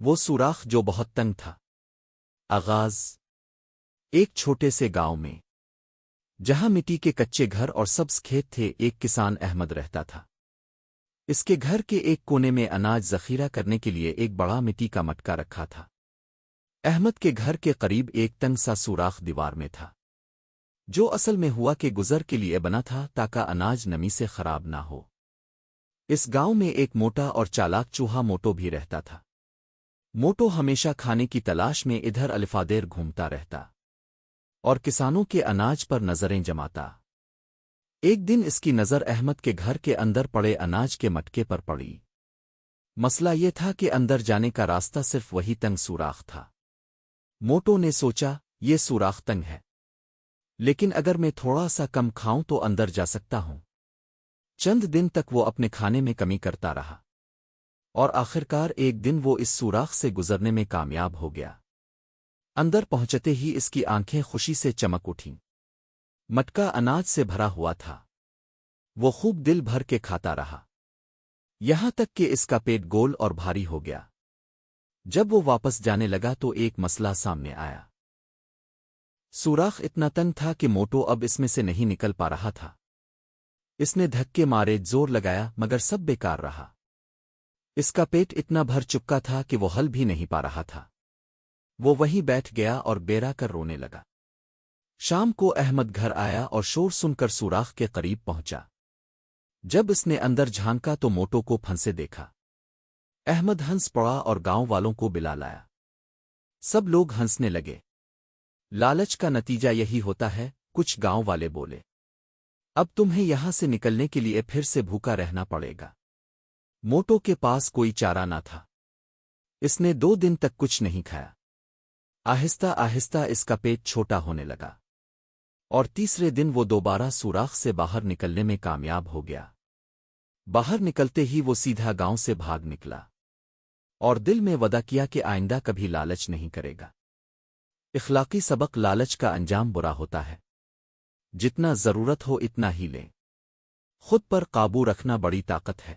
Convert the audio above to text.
وہ سوراخ جو بہت تنگ تھا۔ آغاز ایک چھوٹے سے گاؤں میں، جہاں مٹی کے کچے گھر اور سبز کھیت تھے، ایک کسان احمد رہتا تھا۔ اس کے گھر کے ایک کونے میں اناج ذخیرہ کرنے کے لیے ایک بڑا مٹی کا مٹکا رکھا تھا۔ احمد کے گھر کے قریب ایک تنگ سا سوراخ دیوار میں تھا، جو اصل میں ہوا کہ گزر کے لیے بنا تھا تاکہ اناج نمی سے خراب نہ ہو۔ اس گاؤں میں ایک موٹا اور چالاک چوہا موٹو بھی رہتا تھا۔ موٹو ہمیشہ کھانے کی تلاش میں ادھر الفادیر گھومتا رہتا اور کسانوں کے اناج پر نظریں جماتا۔ ایک دن اس کی نظر احمد کے گھر کے اندر پڑے اناج کے مٹکے پر پڑی۔ مسئلہ یہ تھا کہ اندر جانے کا راستہ صرف وہی تنگ سوراخ تھا۔ موٹو نے سوچا، یہ سوراخ تنگ ہے، لیکن اگر میں تھوڑا سا کم کھاؤں تو اندر جا سکتا ہوں۔ چند دن تک وہ اپنے کھانے میں کمی کرتا رہا، اور آخرکار ایک دن وہ اس سوراخ سے گزرنے میں کامیاب ہو گیا۔ اندر پہنچتے ہی اس کی آنکھیں خوشی سے چمک اٹھیں۔ مٹکا اناج سے بھرا ہوا تھا۔ وہ خوب دل بھر کے کھاتا رہا، یہاں تک کہ اس کا پیٹ گول اور بھاری ہو گیا۔ جب وہ واپس جانے لگا تو ایک مسئلہ سامنے آیا۔ سوراخ اتنا تنگ تھا کہ موٹو اب اس میں سے نہیں نکل پا رہا تھا۔ اس نے دھکے مارے، زور لگایا، مگر سب بیکار رہا۔ اس کا پیٹ اتنا بھر چکا تھا کہ وہ ہل بھی نہیں پا رہا تھا۔ وہ وہیں بیٹھ گیا اور بیرا کر رونے لگا۔ شام کو احمد گھر آیا اور شور سن کر سوراخ کے قریب پہنچا۔ جب اس نے اندر جھانکا تو موٹو کو پھنسے دیکھا۔ احمد ہنس پڑا اور گاؤں والوں کو بلا لایا۔ سب لوگ ہنسنے لگے۔ لالچ کا نتیجہ یہی ہوتا ہے، کچھ گاؤں والے بولے۔ اب تمہیں یہاں سے نکلنے کے لیے پھر سے بھوکا رہنا پڑے گا۔ موٹو کے پاس کوئی چارہ نہ تھا۔ اس نے 2 دن تک کچھ نہیں کھایا۔ آہستہ آہستہ اس کا پیٹ چھوٹا ہونے لگا، اور تیسرے دن وہ دوبارہ سوراخ سے باہر نکلنے میں کامیاب ہو گیا۔ باہر نکلتے ہی وہ سیدھا گاؤں سے بھاگ نکلا، اور دل میں وعدہ کیا کہ آئندہ کبھی لالچ نہیں کرے گا۔ اخلاقی سبق: لالچ کا انجام برا ہوتا ہے۔ جتنا ضرورت ہو اتنا ہی لیں۔ خود پر قابو رکھنا بڑی طاقت ہے۔